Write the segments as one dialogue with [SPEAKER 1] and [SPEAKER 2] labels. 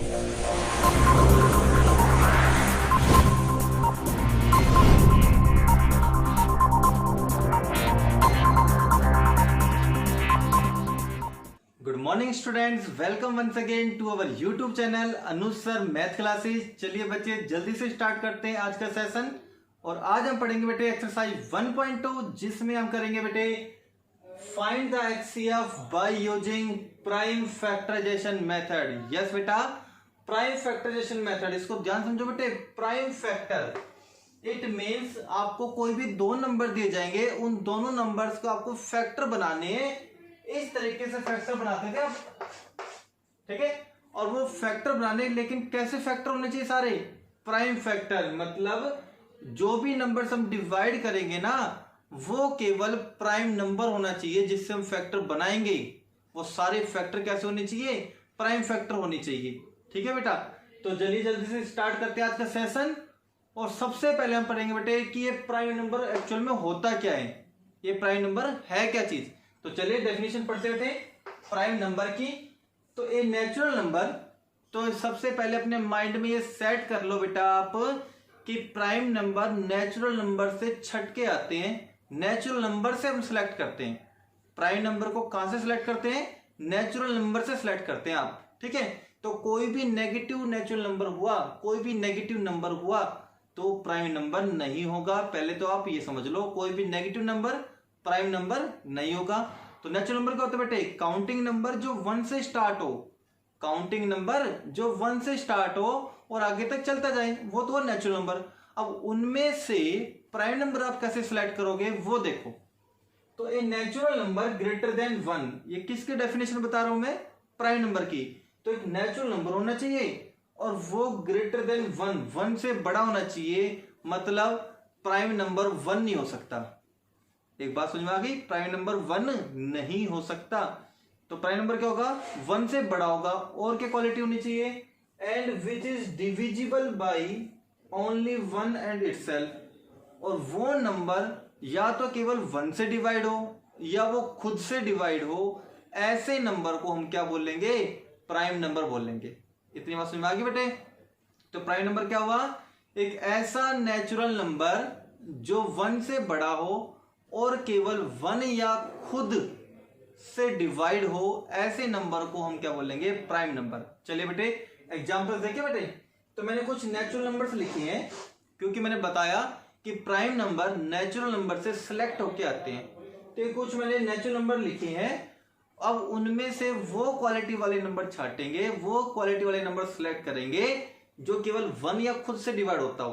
[SPEAKER 1] Good morning students, welcome once again to our YouTube channel Anuj sir math classes. चलिए बच्चे जल्दी से start करते हैं आज का सेशन। और आज हम पढ़ेंगे बेटे एक्सरसाइज 1.2, जिसमें हम करेंगे बेटे find the HCF by using prime factorisation method. Yes बेटा, प्राइम फैक्टराइजेशन मेथड, इसको ध्यान समझो बेटे। प्राइम फैक्टर इट मीन्स आपको कोई भी दो नंबर दिए जाएंगे, उन दोनों नंबर्स को आपको फैक्टर बनाने हैं। इस तरीके से फैक्टर बनाते थे आप, ठीक है। और वो फैक्टर बनाने, लेकिन कैसे फैक्टर होने चाहिए? सारे प्राइम फैक्टर, मतलब जो भी नंबर्स हम डिवाइड करेंगे ना, वो केवल प्राइम नंबर होना चाहिए जिससे हम फैक्टर बनाएंगे। वो सारे फैक्टर कैसे होने चाहिए? प्राइम फैक्टर होने चाहिए, ठीक है बेटा। तो जल्दी जल्दी से स्टार्ट करते हैं आज का सेशन। और सबसे पहले हम पढ़ेंगे बेटे कि ये प्राइम नंबर एक्चुअल में होता क्या है, ये प्राइम नंबर है क्या चीज। तो चलिए डेफिनेशन पढ़ते थे प्राइम नंबर की। तो ए नेचुरल नंबर, तो सबसे पहले अपने माइंड में ये सेट कर लो बेटा आप कि प्राइम नंबर नेचुरल नंबर से छटके आते हैं। नेचुरल नंबर से हम सिलेक्ट करते हैं प्राइम नंबर को। कहां से सिलेक्ट करते हैं? नेचुरल नंबर से सिलेक्ट करते हैं आप, ठीक है। तो कोई भी नेगेटिव नेचुरल नंबर हुआ, कोई भी नेगेटिव नंबर हुआ तो प्राइम नंबर नहीं होगा। पहले तो आप ये समझ लो, कोई भी नेगेटिव नंबर प्राइम नंबर नहीं होगा। तो नेचुरल नंबर क्या होता है बेटे? काउंटिंग नंबर जो 1 से स्टार्ट हो, काउंटिंग नंबर जो 1 से स्टार्ट हो और आगे तक चलता जाए, वो तो नेचुरल नंबर। अब उनमें से प्राइम नंबर आप कैसे सिलेक्ट करोगे वो देखो। तो ए नेचुरल नंबर ग्रेटर देन 1, ये किसके डेफिनेशन बता रहा हूं मैं? प्राइम नंबर की। तो एक नेचुरल नंबर होना चाहिए और वो ग्रेटर देन 1 से बड़ा होना चाहिए, मतलब प्राइम नंबर 1 नहीं हो सकता। एक बात समझ में आ गई? प्राइम नंबर 1 नहीं हो सकता। तो प्राइम नंबर क्या होगा? 1 से बड़ा होगा। और क्या क्वालिटी होनी चाहिए? And which is divisible by only 1 and itself. और वो नंबर या तो केवल 1 से डिवाइड हो या वो खुद से डिवाइड हो, ऐसे नंबर को हम क्या बोलेंगे? प्राइम नंबर बोलेंगे। इतनी बात समझ में आ गई बेटे? तो प्राइम नंबर क्या हुआ? एक ऐसा नेचुरल नंबर जो 1 से बड़ा हो और केवल 1 या खुद से डिवाइड हो, ऐसे नंबर को हम क्या बोलेंगे? Prime number. चलिए बेटे एग्जांपल देखिए बेटे। तो मैंने कुछ नेचुरल नंबर्स लिखे हैं, क्योंकि मैंने बताया कि प्राइम नंबर नेचुरल नंबर से सिलेक्ट होके आते हैं। तो कुछ मैंने नेचुरल नंबर लिखे हैं। अब उनमें से वो क्वालिटी वाले नंबर छाटेंगे, वो क्वालिटी वाले नंबर सिलेक्ट करेंगे जो केवल 1 या खुद से डिवाइड होता हो।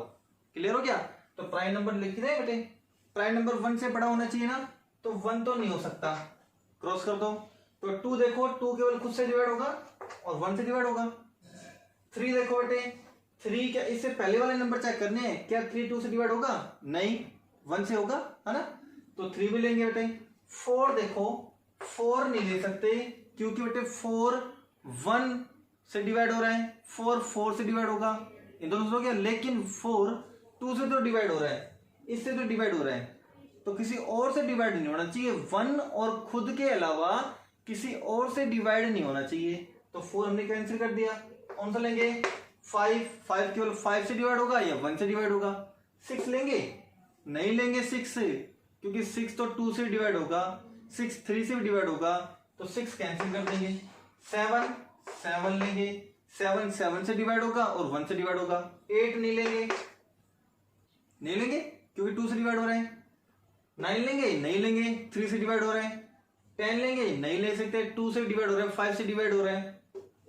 [SPEAKER 1] क्लियर हो गया? तो प्राइम नंबर लिख रहे हैं बेटे। प्राइम नंबर 1 से बड़ा होना चाहिए ना, तो 1 तो नहीं हो सकता, क्रॉस कर दो। तो 2 देखो, 2 केवल खुद से डिवाइड होगा और 1 से डिवाइड होगा। 3 देखो बेटे, 3 क्या इससे पहले वाले नंबर चेक करने हैं, क्या 3 2 से डिवाइड होगा? नहीं, 1 से होगा, है ना। तो 3 भी लेंगे बेटे। 4 देखो, 4 नहीं ले सकते क्योंकि बेटे 4 1 से डिवाइड हो रहा है, 4 से डिवाइड होगा, इन दोनों से हो गया। लेकिन 4 2 से तो डिवाइड हो रहा है, इससे तो डिवाइड हो रहा है, तो किसी और से डिवाइड नहीं होना चाहिए। 1 और खुद के अलावा किसी और से डिवाइड नहीं होना चाहिए। तो 4 हमने कैंसिल कर दिया। कौन सा लेंगे? 5 केवल 5 से डिवाइड होगा या 1 से डिवाइड होगा। 6 लेंगे? नहीं लेंगे 6 से, क्योंकि 6 तो 2 से डिवाइड होगा, 6 3 से भी डिवाइड होगा, तो 6 कैंसिल कर देंगे। 7 लेंगे, 7 से डिवाइड होगा और 1 से डिवाइड होगा। 8 नहीं लेंगे क्योंकि 2 से डिवाइड हो रहे हैं। 9 लेंगे? नहीं लेंगे, 3 से डिवाइड हो रहे हैं। 10 लेंगे? नहीं ले सकते, 2 से डिवाइड हो रहे हैं, 5 से डिवाइड हो रहे हैं।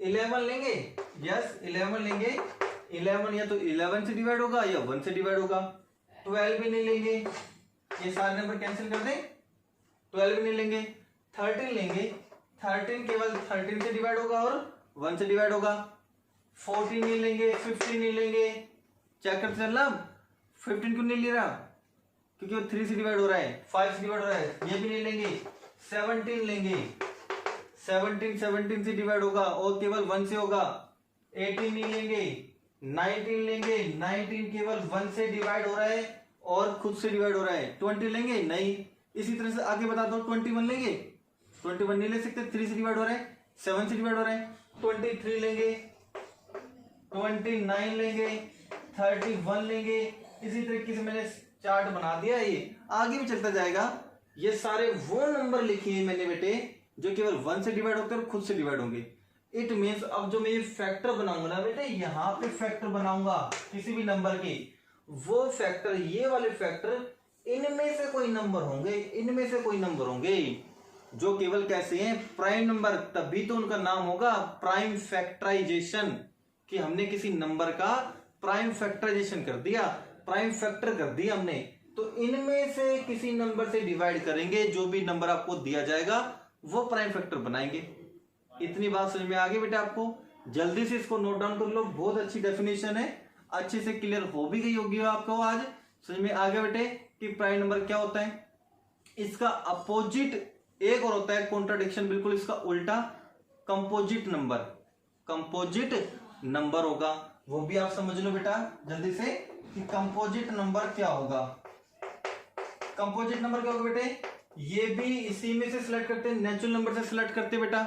[SPEAKER 1] 11 लेंगे? यस 11 लेंगे। 11 या तो 11 से डिवाइड होगा या 1 से डिवाइड होगा। 12 भी नहीं लेंगे, ये सारे नंबर कैंसिल कर दें। 12 भी नहीं लेंगे। 13 लेंगे? 13 केवल 13 से डिवाइड होगा और 1 से डिवाइड होगा। 14 नहीं लेंगे, 15 नहीं लेंगे। चेक करते चलना, 15 क्यों नहीं ले रहा? क्योंकि वो 3 से डिवाइड हो रहा है, 5 से डिवाइड हो रहा है, ये भी नहीं लेंगे। 17 लेंगे? 17 से डिवाइड होगा और केवल 1 से होगा। 18 नहीं लेंगे। 19 लेंगे? 19 केवल 1 से डिवाइड हो रहा है और खुद से डिवाइड हो रहा है। 20 लेंगे? नहीं। इसी तरह से आगे बता दो, 21 लेंगे? 21 नहीं ले सकते, 3 से डिवाइड हो रहा है, 7 से डिवाइड हो रहा है। 23 लेंगे? 29 लेंगे, 31 लेंगे। इसी तरीके से मैंने चार्ट बना दिया, ये आगे भी चलता जाएगा। ये सारे वो नंबर लिखे हैं मैंने बेटे जो केवल 1 से डिवाइड होते हैं और खुद से डिवाइड होंगे। इट मीन्स अब जो मैं ये फैक्टर बनाऊंगा ना बेटे, यहाँ पे फैक्टर बनाऊंगा किसी भी नंबर के, वो फैक्टर, ये वाले फैक्टर इनमें से कोई नंबर होंगे, इनमें से कोई नंबर होंगे जो केवल कैसे हैं, प्राइम नंबर। तभी तो उनका नाम होगा प्राइम फैक्टराइजेशन, कि हमने किसी नंबर का प्राइम फैक्टराइजेशन कर दिया, प्राइम फैक्टर कर दिया हमने। तो इनमें से किसी नंबर से डिवाइड करेंगे, जो भी नंबर आपको दिया जाएगा वो प्राइम फैक्टर बनाएंगे। इतनी बात समझ में आ गई बेटा आपको? जल्दी से इसको नोट डाउन कर लो, बहुत अच्छी डेफिनेशन है, अच्छे से क्लियर हो भी गई होगी आपको। आज समझ में आ गया बेटे कि प्राइम नंबर क्या होता है। इसका अपोजिट एक और होता है, कॉन्ट्राडिक्शन, बिल्कुल इसका उल्टा, कंपोजिट नंबर। कंपोजिट नंबर होगा, वो भी आप समझ लो बेटा जल्दी से कि कंपोजिट नंबर क्या होगा। कंपोजिट नंबर क्या होगा बेटे? ये भी इसी में से सिलेक्ट करते हैं, नेचुरल नंबर से सिलेक्ट करते हैं बेटा,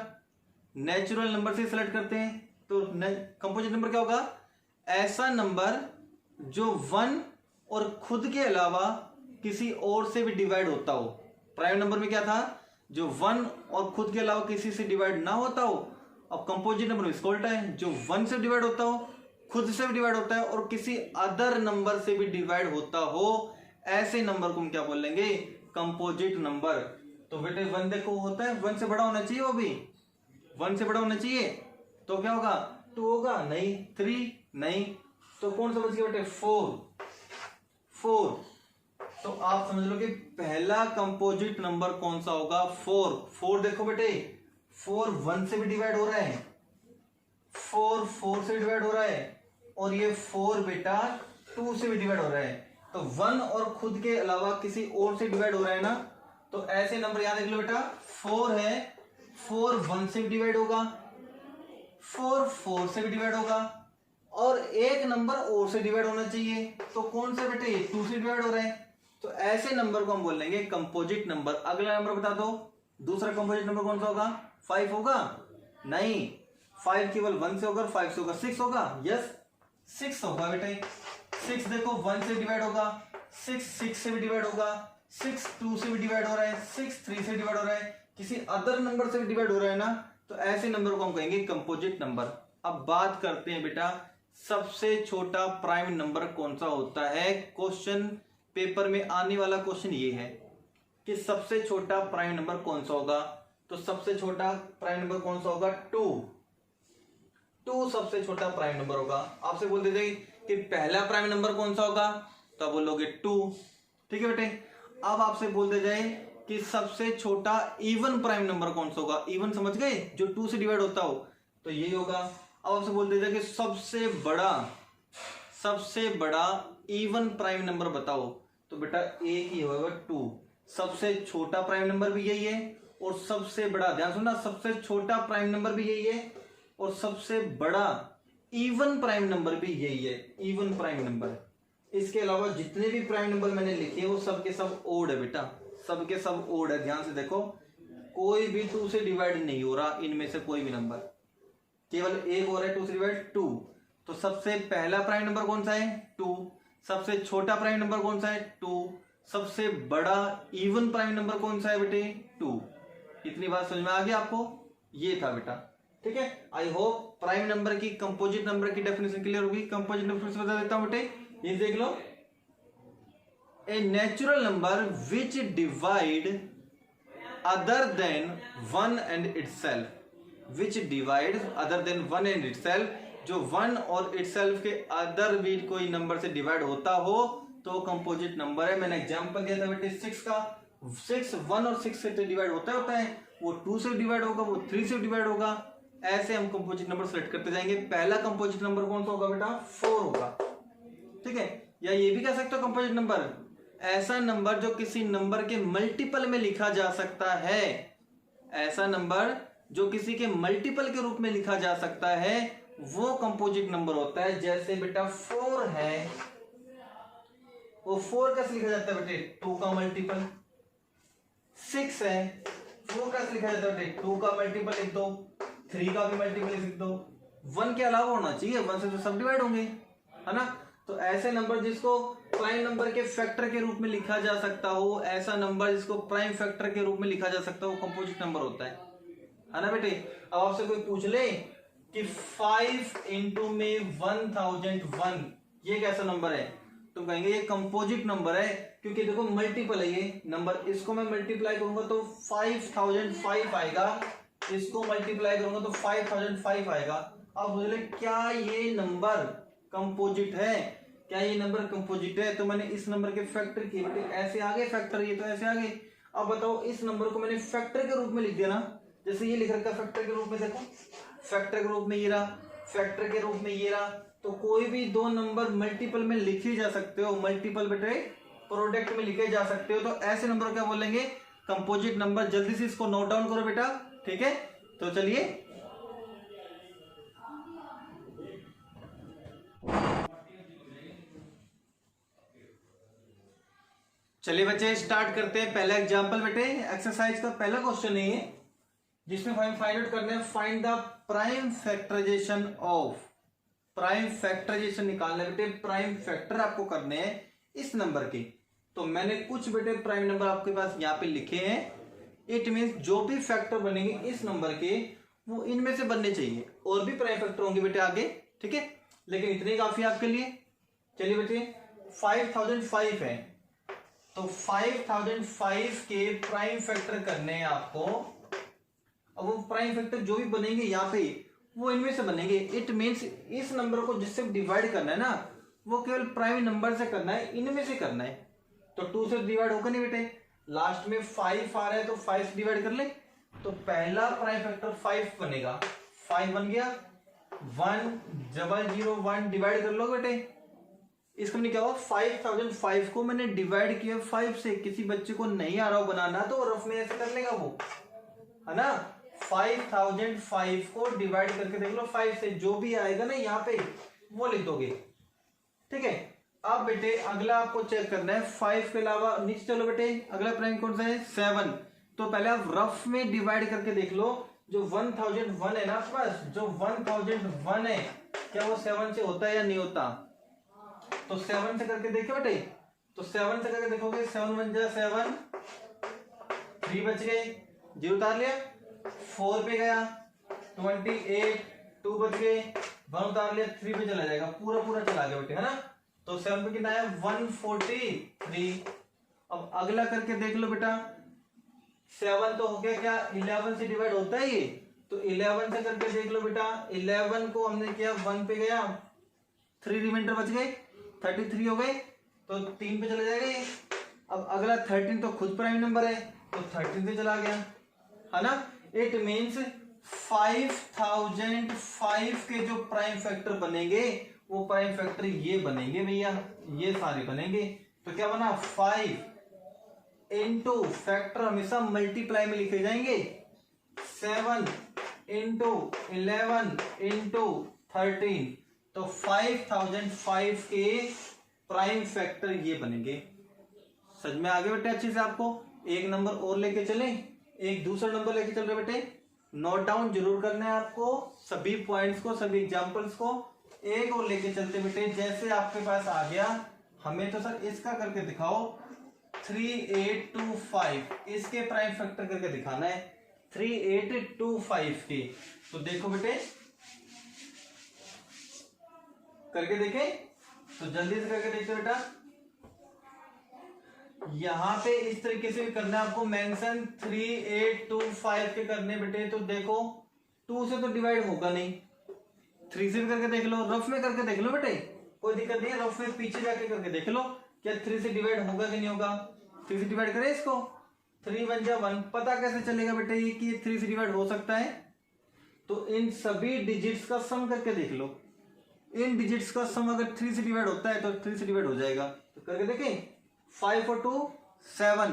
[SPEAKER 1] नेचुरल नंबर से सिलेक्ट करते हैं। तो कंपोजिट नंबर क्या होगा? ऐसा नंबर जो 1 और खुद के अलावा किसी और से भी डिवाइड होता हो। प्राइम नंबर में क्या था? जो 1 और खुद के अलावा किसी से डिवाइड ना होता हो। अब कंपोजिट नंबर में इसका उल्टा है, जो 1 से डिवाइड होता हो, खुद से भी डिवाइड होता है और किसी अदर नंबर से भी डिवाइड होता हो, ऐसे नंबर को हम क्या बोल लेंगे? Composite number. तो बेटे 1 देखो होता है, 1 से बड़ा होना चाहिए, वो भी 1 से बड़ा होना चाहिए, तो क्या होगा? 2 होगा, नहीं 3, नहीं, तो कौन सा बच गया बेटे? 4। तो आप समझ लो कि पहला कंपोजिट नंबर कौन सा होगा? 4 देखो बेटे, 4 1 से भी डिवाइड हो रहा है, 4 से डिवाइड हो रहा है, और ये 4 बेटा 2 से भी डिवाइड हो रहा है। तो 1 और खुद के अलावा किसी और से डिवाइड हो रहा है ना, तो ऐसे नंबर याद रख लो बेटा। 4 है, 4 1 से भी डिवाइड होगा, 4 से भी डिवाइड होगा, और एक नंबर और से डिवाइड होना चाहिए, तो कौन सा बेटे? 2 से डिवाइड हो रहा है। तो ऐसे नंबर को हम बोल लेंगे कंपोजिट नंबर। अगला नंबर बता दो, दूसरा कंपोजिट नंबर कौन सा होगा? 5 होगा? नहीं, 5 केवल 1 से होगा, 5 से होगा, 6 होगा। यस, 6 होगा बेटे। 6 देखो 1 से डिवाइड होगा, 6 से भी डिवाइड होगा, 6 2 से भी डिवाइड हो रहा है, 6 3 से डिवाइड हो रहा है, किसी अदर नंबर से भी डिवाइड हो रहा है ना, तो ऐसे नंबर को हम कहेंगे कंपोजिट नंबर। अब बात करते हैं बेटा, सबसे छोटा प्राइम नंबर कौन सा होता है? क्वेश्चन पेपर में आने वाला क्वेश्चन ये है कि सबसे छोटा प्राइम नंबर कौन सा होगा। तो सबसे छोटा प्राइम नंबर कौन सा होगा? 2 सबसे छोटा प्राइम नंबर होगा। आपसे बोल देते कि पहला प्राइम नंबर कौन सा होगा, तो बोलोगे 2। ठीक है बेटे। अब आपसे बोल दे जाए कि सबसे छोटा इवन प्राइम नंबर कौन सा होगा। इवन समझ गए, जो 2 से डिवाइड होता हो, तो यही होगा। अब आपसे बोल दे जाए कि सबसे बड़ा इवन प्राइम नंबर बताओ, तो बेटा एक ही होगा 2। सबसे छोटा प्राइम नंबर भी यही है और सबसे बड़ा, ध्यान सुनना, सबसे छोटा प्राइम नंबर भी यही है और सबसे बड़ा इवन प्राइम नंबर भी यही है, इवन प्राइम नंबर। इसके अलावा जितने भी प्राइम नंबर मैंने लिखे वो सब के सब ओड है बेटा, सब के सब ओड है। ध्यान से देखो, कोई भी 2 से डिवाइड नहीं हो रहा, इनमें से कोई भी नंबर, केवल एक हो रहा है 2 से डिवाइड, 2। तो सबसे पहला प्राइम नंबर कौन सा है? 2। सबसे छोटा प्राइम नंबर कौन सा है? 2। सबसे बड़ा इवन प्राइम नंबर कौन सा है बेटे? 2। इतनी बात समझ में आ गया आपको? ये था बेटा, ठीक है। आई होप प्राइम नंबर की, कंपोजिट नंबर की डेफिनेशन क्लियर होगी। कंपोजिट नंबर से बता देता हूं बेटे, ये देख लो, a natural number which divide other than 1 and itself, which divide other than 1 and itself, जो 1 और इटसेल्फ के अदर भी कोई नंबर से डिवाइड होता हो तो कंपोजिट नंबर है। मैंने एग्जांपल दिया था बेटे 6 का। 6 1 और 6 से डिवाइड होता है, वो 2 से डिवाइड होगा, वो 3 से डिवाइड होगा। ऐसे हम कंपोजिट नंबर सेलेक्ट करते जाएंगे। पहला कंपोजिट नंबर कौन सा होगा बेटा? 4 होगा, ठीक है। या ये भी कह सकते हो कंपोजिट नंबर, ऐसा नंबर जो किसी नंबर के मल्टीपल में लिखा जा सकता है, ऐसा नंबर जो किसी के मल्टीपल के रूप में लिखा जा सकता है, वो कंपोजिट नंबर होता है। जैसे बेटा 4 है, वो 4 कैसे लिखा जाता है बेटे? 2 का मल्टीपल। 6 है, 4 कैसे लिखा जाता है बेटे? 2 का मल्टीपल लिख दो, 3 का भी मल्टीपल लिख दो। 1 के अलावा होना चाहिए, 1 से तो सब डिवाइड होंगे, है ना। तो ऐसे नंबर जिसको प्राइम नंबर के फैक्टर के रूप में लिखा जा सकता हो, ऐसा नंबर जिसको प्राइम फैक्टर के रूप में लिखा जा सकता हो, वो कंपोजिट नंबर होता है ना बेटे। अब आपसे कोई पूछ ले कि 5 इंटू में 1001 ये कैसा नंबर है, तो कहेंगे ये कंपोजिट नंबर है, क्योंकि देखो मल्टीपल है ये नंबर। इसको मैं मल्टीप्लाई करूंगा तो 5005 आएगा, इसको मल्टीप्लाई करूंगा तो 5005 आएगा। अब बोले क्या ये नंबर कंपोजिट है, क्या ये नंबर कंपोजिट है? तो मैंने इस नंबर के फैक्टर किए बेटे, ऐसे आगे फैक्टर, ये तो ऐसे आगे। अब बताओ इस नंबर को मैंने फैक्टर के रूप में लिख दिया ना, जैसे ये लिख रखा फैक्टर के रूप में, देखो फैक्टर के रूप में ये रहा, फैक्टर के रूप में ये रहा। तो कोई भी दो नंबर मल्टीपल में लिखे जा सकते हो, मल्टीपल बेटे प्रोडक्ट में लिखे जा सकते हो, तो ऐसे नंबर क्या बोलेंगे? Composite number. जल्दी से इसको नोट डाउन करो बेटा, ठीक है। तो चलिए चलिए बच्चे स्टार्ट करते हैं पहला एग्जांपल बेटे। एक्सरसाइज का पहला क्वेश्चन है ये, जिसमें फाइंड आउट करना है, find the prime factorisation of. Prime factorisation निकालना है बेटे, प्राइम फैक्टर आपको करने हैं इस नंबर के। तो मैंने कुछ बेटे प्राइम नंबर आपके पास यहाँ पे लिखे हैं। इट मीन्स जो भी फैक्टर बनेंगे इस नंबर के वो इनमें से बनने चाहिए, और भी प्राइम फैक्टर होंगे बेटे आगे, ठीक है, लेकिन इतने काफी आपके लिए। चलिए बेटे 5005 है, तो 5005 के प्राइम फैक्टर करने हैं आपको। अब वो प्राइम फैक्टर जो भी बनेंगे यहाँ पे वो इनमें से बनेंगे। इट मीन्स इस नंबर को जिससे डिवाइड करना है ना, वो केवल प्राइम नंबर से करना है, इनमें से करना है। तो 2 से डिवाइड होगा नहीं बेटे, लास्ट में 5 आ रहा है तो 5 से डिवाइड कर ले। तो पहला प्राइम फैक्टर 5 बनेगा, 5 बन गया। 1001 डिवाइड कर लो बेटे। इसका मैंने क्या हुआ, 5005 को मैंने डिवाइड किया 5 से। किसी बच्चे को नहीं आ रहा हो बनाना तो रफ में ऐसे कर लेगा वो, है ना। 5005 को डिवाइड करके देख लो 5 से, जो भी आएगा ना यहाँ पे वो लिख दोगे, ठीक है। अब बेटे अगला आपको चेक करना है, 5 के अलावा नीचे चलो बेटे, अगला प्राइम कौन सा है? 7। तो पहले आप रफ में डिवाइड करके देख लो, जो 1001 है ना आपके पास, जो 1001 है क्या वो 7 से होता है या नहीं होता? तो 7 से करके देखो बेटे, तो 7 से करके देखोगे, 7 1 जा 7, 3 बच गए, 0 उतार लिया, 4 पे गया, 28, 2 बच गए, 1 उतार लिया, 3 पे चला जाएगा, पूरा पूरा चला गया बेटे, है ना। तो 7 पे कितना है? 143। अब अगला करके देख लो बेटा, 7 तो हो गया, क्या 11 से डिवाइड होता है ये? तो 11 से करके देख लो बेटा, 11 को हमने किया 1 पे गया, 3 रिमाइंडर बच गए, 33 हो गए, तो 3 पे चला जाएगा ये। अब अगला 13 तो खुद प्राइम नंबर है, तो 13 पे चला गया, है ना। इट मीन्स 5005 के जो प्राइम फैक्टर बनेंगे वो प्राइम फैक्टर ये बनेंगे भैया, ये सारे बनेंगे। तो क्या बना? 5 इंटू फैक्टर हमेशा मल्टीप्लाई में लिखे जाएंगे, 7 इंटू 11 इंटू 13। तो 5005 के प्राइम फैक्टर ये बनेंगे। समझ में आ गए बेटे अच्छे से? आपको एक नंबर और लेके चले, एक दूसरा नंबर लेके चल रहे बेटे, नोट डाउन जरूर करना है आपको सभी पॉइंट्स को, सभी एग्जांपल्स को। एक और लेके चलते बेटे, जैसे आपके पास आ गया, हमें तो सर इसका करके दिखाओ, 3825, इसके प्राइम फैक्टर करके दिखाना है 3825 के। तो देखो बेटे करके देखें, तो जल्दी से करके देखते बेटा। यहां पे इस तरीके से करना है आपको मेंशन, 3825 के करने बेटे। तो देखो 2 से तो डिवाइड होगा नहीं, 3 से भी करके देख लो, रफ में करके देख लो बेटे, कोई दिक्कत नहीं है, रफ में पीछे जाके करके देख लो क्या 3 से डिवाइड होगा कि नहीं होगा। 3 से डिवाइड करें इसको, 3 1 जा 1, पता कैसे चलेगा बेटे ये कि 3 से डिवाइड हो सकता है? तो इन सभी डिजिट्स का सम करके देख लो, इन डिजिट्स का सम अगर 3 से डिवाइड होता है तो 3 से डिवाइड हो जाएगा। तो करके देखें, 5 और 2 7,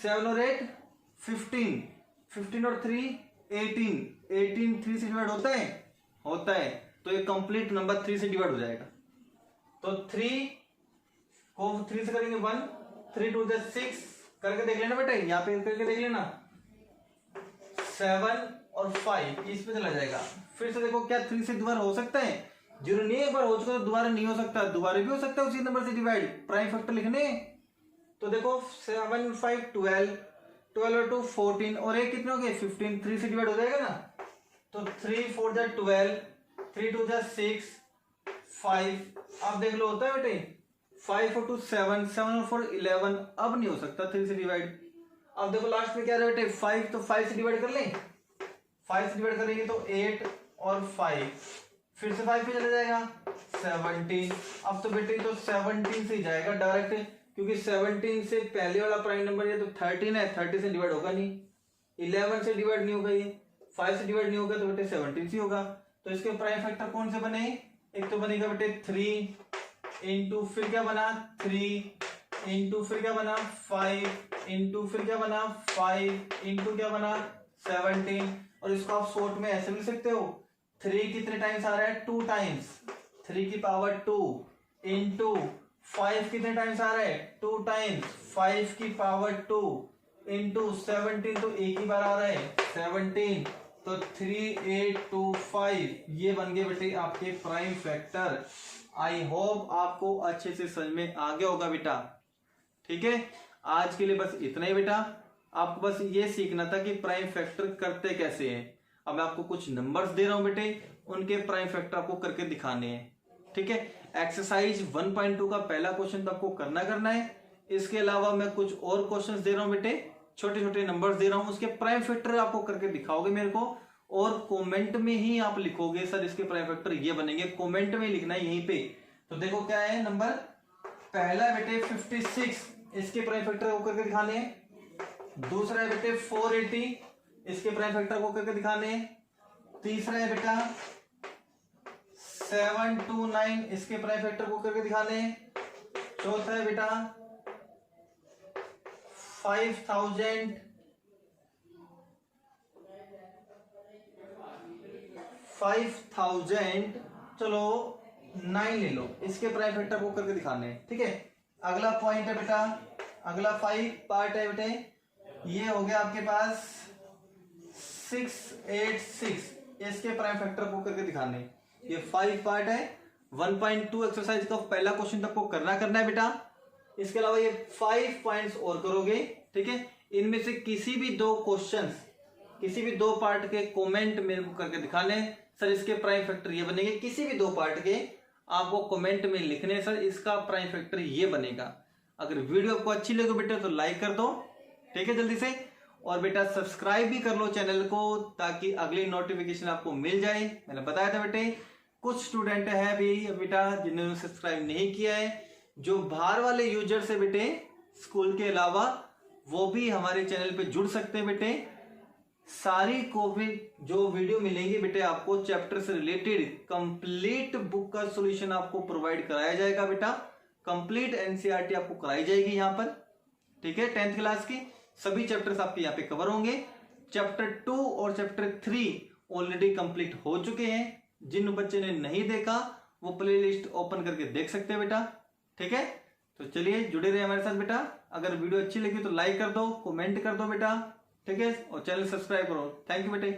[SPEAKER 1] 7 और 8 15, 15 और 3 18, 18 3 से डिवाइड होता है? होता है। तो ये कंप्लीट नंबर 3 से डिवाइड हो जाएगा। तो 3 को 3 से करेंगे 1, 3 2 6 करके देख लेना बेटा, यहाँ पे करके देख लेना, 7 और 5 इस पे चला जाएगा। फिर से देखो क्या 3 से दोबारा हो सकता है? 0 नहीं, एक बार हो चुका तो दोबारा नहीं हो सकता, दोबारा भी हो सकता है उसी नंबर से डिवाइड, प्राइम फैक्टर लिखने। तो देखो 7 5 12, 12 और 2 14 और एक कितने हो गए 15, 3 से डिवाइड हो जाएगा ना। तो 3 4 जा 12, 3 2 जा 6, 5। अब देख लो होता है बेटे, 5 और 2 7, 7 और 4 11। अब नहीं हो सकता 3 से डिवाइड। अब देखो लास्ट में क्या है बेटे 5, तो 5 से डिवाइड कर लें, 5 से डिवाइड करेंगे तो 8 और 5, फिर से 5 पे चला जाएगा 17। अब तो बेटे तो 17 से ही जाएगा डायरेक्ट, क्योंकि 17 से पहले वाला प्राइम नंबर ये तो 13 है, 30 से डिवाइड होगा नहीं, 11 से डिवाइड नहीं होगा, ये 5 से डिवाइड नहीं होगा तो बेटे 17 से होगा। तो इसके प्राइम फैक्टर कौन से बने? एक तो बनेगा बेटे 3 इंटू फिर क्या बना 3 इंटू फिर क्या बना 5 इंटू फिर क्या बना 5 इंटू क्या बना 17। और इसको आप शॉर्ट में ऐसे भी लिख सकते हो, 3 कितने टाइम्स आ रहा है 2 टाइम्स, 3 की पावर 2 इंटू 5 कितने टाइम्स आ रहा है 2 टाइम्स, 5 की पावर 2 इंटू 17 तो एक ही बार आ रहा है 17। तो 3 8 2 5 ये बन गए बेटे आपके प्राइम फैक्टर। आई होप आपको अच्छे से समझ में आ गया होगा बेटा। ठीक है, आज के लिए बस इतना ही बेटा। आपको बस ये सीखना था कि प्राइम फैक्टर करते कैसे हैं। अब मैं आपको कुछ नंबर्स दे रहा हूं बेटे, उनके प्राइम फैक्टर आपको करके दिखाने हैं। ठीक है, एक्सरसाइज 1.2 का पहला क्वेश्चन तो आपको करना है। इसके अलावा मैं कुछ और क्वेश्चंस दे रहा हूं बेटे, छोटे छोटे नंबर्स दे रहा हूं, उसके प्राइम फैक्टर आपको करके दिखाओगे मेरे को, और कमेंट में ही आप लिखोगे सर इसके प्राइम फैक्टर ये बनेंगे, कमेंट में लिखना है यहीं पे। तो देखो क्या है नंबर पहला बेटे 56, इसके प्राइम फैक्टर को करके दिखाने हैं। दूसरा है बेटे 480, इसके प्राइम फैक्टर को करके दिखाने हैं। तीसरा है बेटा 729, इसके प्राइम फैक्टर को करके दिखाने हैं। चौथा है बेटा 5000, 5000 चलो 9 ले लो, इसके प्राइम फैक्टर को करके दिखाने हैं। ठीक है, अगला पॉइंट है बेटा, अगला 5 पार्ट है बेटे, ये हो गया आपके पास 686, इसके प्राइम फैक्टर को करके दिखाने। ये 5 पार्ट है। 1.2 एक्सरसाइज का पहला क्वेश्चन तक को करना है बेटा। इसके अलावा ये 5 पॉइंट्स और करोगे। ठीक है, इनमें से किसी भी 2 क्वेश्चंस, किसी भी 2 पार्ट के कमेंट मेरे को करके दिखाने, सर इसके प्राइम फैक्टर ये बनेंगे। किसी भी 2 पार्ट के आपको कमेंट में लिखने, सर इसका प्राइम फैक्टर ये बनेगा। अगर वीडियो आपको अच्छी लगे बेटा तो लाइक कर दो, ठीक है, जल्दी से। और बेटा सब्सक्राइब भी कर लो चैनल को, ताकि अगली नोटिफिकेशन आपको मिल जाए। मैंने बताया था बेटे कुछ स्टूडेंट है भी बेटा जिन्होंने सब्सक्राइब नहीं किया है, जो बाहर वाले यूजर से बेटे स्कूल के अलावा, वो भी हमारे चैनल पे जुड़ सकते हैं बेटे। सारी कोविड जो वीडियो मिलेंगी बेटे आपको चैप्टर से रिलेटेड, कंप्लीट बुक का सॉल्यूशन आपको प्रोवाइड कराया जाएगा बेटा। कंप्लीट एनसीईआरटी आपको कराई जाएगी यहाँ पर। ठीक है, 10th क्लास की सभी चैप्टर्स आपके यहाँ पे कवर होंगे। चैप्टर 2 और चैप्टर 3 ऑलरेडी कंप्लीट हो चुके हैं। जिन बच्चे ने नहीं देखा वो प्लेलिस्ट ओपन करके देख सकते हैं बेटा। ठीक है, तो चलिए जुड़े रहे हमारे साथ बेटा। अगर वीडियो अच्छी लगी तो लाइक कर दो, कमेंट कर दो बेटा। ठीक है, और चैनल सब्सक्राइब करो। थैंक यू बेटे।